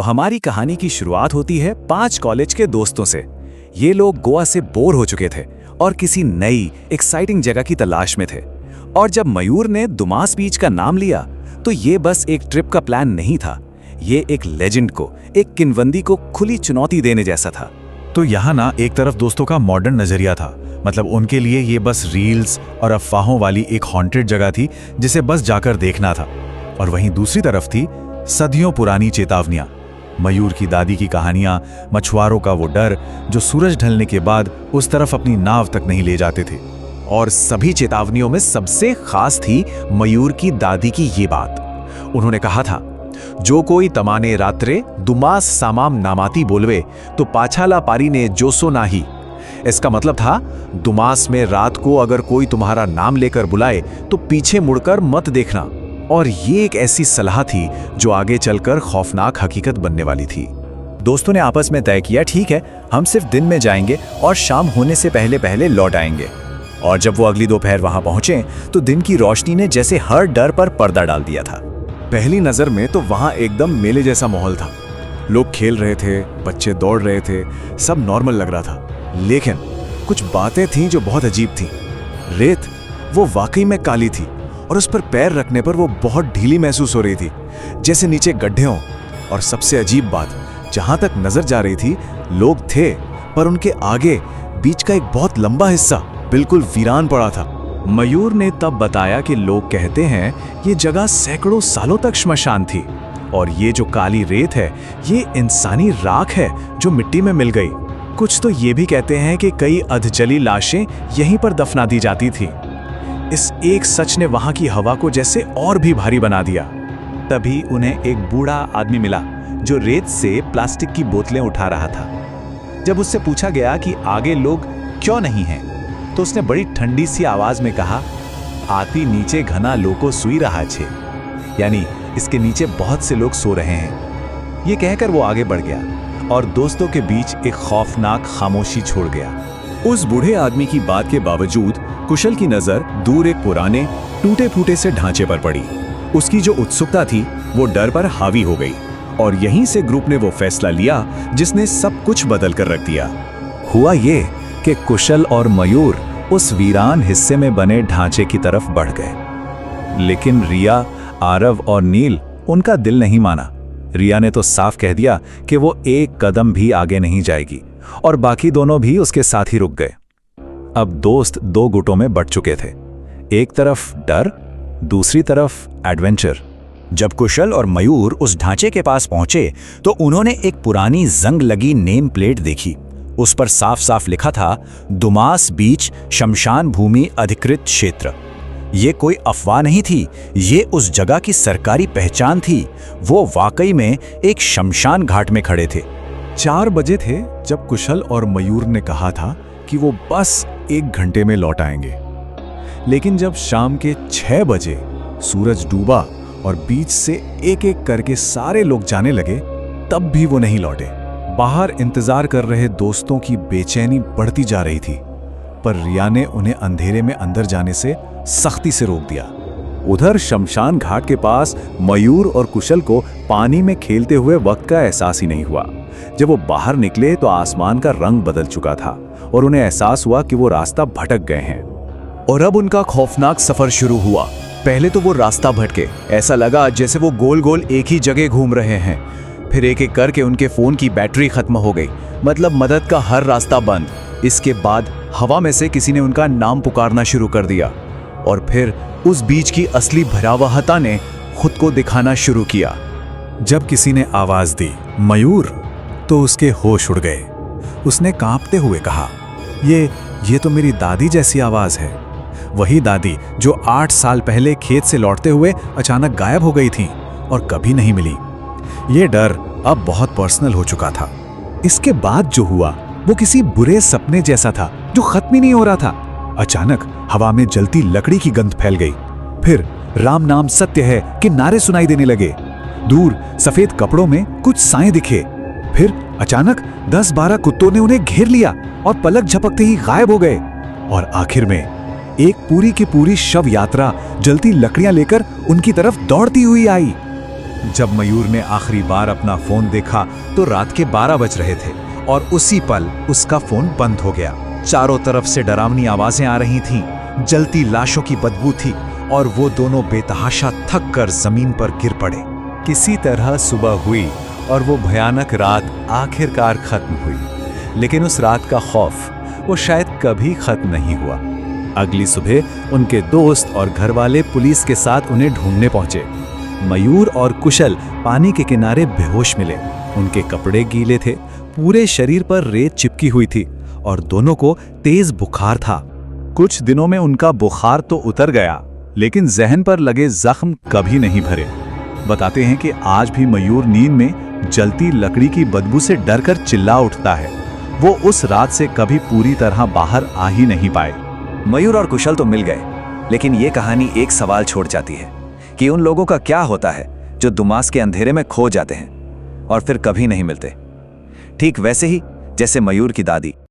हमारी कहानी की शुरुआत होती है 5 कॉलेज के दोस्तों से। ये लोग गोवा से बोर हो चुके थे और किसी नई एक्साइटिंग जगह की तलाश में थे। और जब मयूर ने दुमास बीच का नाम लिया तो ये बस एक ट्रिप का प्लान नहीं था, ये एक लेजेंड को, एक किंवदंती को खुली चुनौती देने जैसा था। तो यहाँ ना एक तरफ दोस्तों का मॉडर्न नजरिया था, मतलब उनके लिए ये बस रील्स और अफवाहों वाली एक हॉन्टेड जगह थी जिसे बस जाकर देखना था। और वहीं दूसरी तरफ थी सदियों पुरानी चेतावनियां, मयूर की दादी की कहानियां, मछुआरों का वो डर जो सूरज ढलने के बाद उस तरफ अपनी नाव तक नहीं ले जाते थे। और सभी चेतावनियों में सबसे खास थी मयूर की दादी की ये बात। उन्होंने कहा था, जो कोई तमाने रात्रे दुमास सामाम नामाती बोलवे तो पाछाला पारी ने जोसो नाही। इसका मतलब था, दुमास में रात को अगर कोई तुम्हारा नाम लेकर बुलाए तो पीछे मुड़कर मत देखना। और ये एक ऐसी सलाह थी जो आगे चलकर खौफनाक हकीकत बनने वाली थी। दोस्तों ने आपस में तय किया, ठीक है, हम सिर्फ दिन में जाएंगे और शाम होने से पहले पहले लौट आएंगे। और जब वो अगली दोपहर वहां पहुंचे तो दिन की रोशनी ने जैसे हर डर पर पर्दा डाल दिया था। पहली नजर में तो वहां एकदम मेले जैसा माहौल था। लोग खेल रहे थे, बच्चे दौड़ रहे थे, सब नॉर्मल लग रहा था। लेकिन कुछ बातें थीं जो बहुत अजीब थीं। रेत वो वाकई में काली थी और उस पर पैर रखने पर वो बहुत ढीली महसूस हो रही थी, जैसे नीचे गड्ढे हों। और सबसे अजीब बात, जहां तक नजर जा रही थी लोग थे, पर उनके आगे बीच का एक बहुत लंबा हिस्सा बिल्कुल वीरान पड़ा था। मयूर ने तब बताया कि लोग कहते हैं ये जगह सैकड़ों सालों तक श्मशान थी और ये जो काली रेत है ये इंसानी राख है जो मिट्टी में मिल गई। कुछ तो ये भी कहते हैं कि कई अधजली लाशें यहीं पर दफना दी जाती थी। इस एक सच ने वहां की हवा को जैसे और भी भारी बना दिया। तभी उन्हें एक बूढ़ा आदमी मिला जो रेत से प्लास्टिक की बोतलें उठा रहा था। जब उससे पूछा गया कि आगे लोग क्यों नहीं हैं, तो उसने बड़ी ठंडी सी आवाज में कहा, आती नीचे घना लोको सुई रहा छे, यानी इसके नीचे बहुत से लोग सो रहे हैं। ये कहकर वो आगे बढ़ गया और दोस्तों के बीच एक खौफनाक खामोशी छोड़ गया। उस बूढ़े आदमी की बात के बावजूद कुशल की नजर दूर एक पुराने टूटे फूटे से ढांचे पर पड़ी। उसकी जो उत्सुकता थी वो डर पर हावी हो गई और यहीं से ग्रुप ने वो फैसला लिया जिसने सब कुछ बदल कर रख दिया। हुआ ये कि कुशल और मयूर उस वीरान हिस्से में बने ढांचे की तरफ बढ़ गए। लेकिन रिया, आरव और नील उनका दिल नहीं माना। रिया ने तो साफ कह दिया कि वो एक कदम भी आगे नहीं जाएगी और बाकी दोनों भी उसके साथ ही रुक गए। अब दोस्त दो गुटों में बंट चुके थे, एक तरफ डर, दूसरी तरफ एडवेंचर। जब कुशल और मयूर उस ढांचे के पास पहुंचे तो उन्होंने एक पुरानी जंग लगी नेम प्लेट देखी। उस पर साफ साफ लिखा था, दुमास बीच शमशान भूमि अधिकृत क्षेत्र। ये कोई अफवाह नहीं थी, ये उस जगह की सरकारी पहचान थी। वो वाकई में एक शमशान घाट में खड़े थे। 4 बजे थे जब कुशल और मयूर ने कहा था कि वो बस 1 घंटे में लौट आएंगे। लेकिन जब शाम के 6 बजे सूरज डूबा और बीच से एक एक करके सारे लोग जाने लगे, तब भी वो नहीं लौटे। बाहर इंतजार कर रहे दोस्तों की बेचैनी बढ़ती जा रही थी, पर रिया ने उन्हें अंधेरे में अंदर जाने से सख्ती से रोक दिया। उधर शमशान घाट के पास मयूर और कुशल को पानी में खेलते हुए वक्त का एहसास ही नहीं हुआ। जब वो बाहर निकले तो आसमान का रंग बदल चुका था और उन्हें एहसास हुआ कि वो रास्ता भटक गए हैं। और अब उनका खौफनाक सफर शुरू हुआ। पहले तो वो रास्ता भटके, ऐसा लगा जैसे वो गोल गोल एक ही जगह घूम रहे हैं। फिर एक एक करके उनके फोन की बैटरी खत्म हो गई, मतलब मदद का हर रास्ता बंद। इसके बाद हवा में से किसी ने उनका नाम पुकारना शुरू कर दिया और फिर उस बीच की असली भयावहता ने खुद को दिखाना शुरू किया। जब किसी ने आवाज दी, मयूर, तो उसके होश उड़ गए। उसने कांपते हुए कहा, ये तो मेरी दादी जैसी आवाज है। वही दादी जो 8 साल पहले खेत से लौटते हुए अचानक गायब हो गई थी और कभी नहीं मिली। ये डर अब बहुत पर्सनल हो चुका था। इसके बाद जो हुआ वो किसी बुरे सपने जैसा था जो खत्म ही नहीं हो रहा था। अचानक हवा में जलती लकड़ी की गंध फैल गई। फिर राम नाम सत्य है कि नारे सुनाई देने लगे। दूर सफेद कपड़ों में कुछ साएं दिखे। फिर अचानक 10-12 कुत्तों ने उन्हें घेर लिया और पलक झपकते ही गायब हो गए। और आखिर में एक पूरी की पूरी शव यात्रा जलती लकड़ियां लेकर उनकी तरफ दौड़ती हुई आई। जब मयूर ने आखिरी बार अपना फोन देखा तो रात के 12 बज रहे थे और उसी पल उसका फोन बंद हो गया। चारों तरफ से डरावनी आवाजें आ रही थीं, जलती लाशों की बदबू थी और वो दोनों बेतहाशा थक कर जमीन पर गिर पड़े। किसी तरह सुबह हुई और वो भयानक रात आखिरकार खत्म हुई। लेकिन उस रात का खौफ वो शायद कभी खत्म नहीं हुआ। अगली सुबह उनके दोस्त और घरवाले पुलिस के साथ उन्हें ढूंढने पहुंचे। मयूर और कुशल पानी के किनारे बेहोश मिले। उनके कपड़े गीले थे, पूरे शरीर पर रेत चिपकी हुई थी और दोनों को तेज बुखार था। कुछ दिनों में उनका बुखार तो उतर गया, लेकिन जहन पर लगे जख्म कभी नहीं भरे। बताते हैं कि आज भी मयूर नींद में जलती लकड़ी की बदबू से डरकर चिल्ला उठता है। वो उस रात से कभी पूरी तरह बाहर आ ही नहीं पाए। मयूर और कुशल तो मिल गए, लेकिन ये कहानी एक सवाल छोड़ जाती है कि उन लोगों का क्या होता है जो दुमास के अंधेरे में खो जाते हैं और फिर कभी नहीं मिलते, ठीक वैसे ही जैसे मयूर की दादी।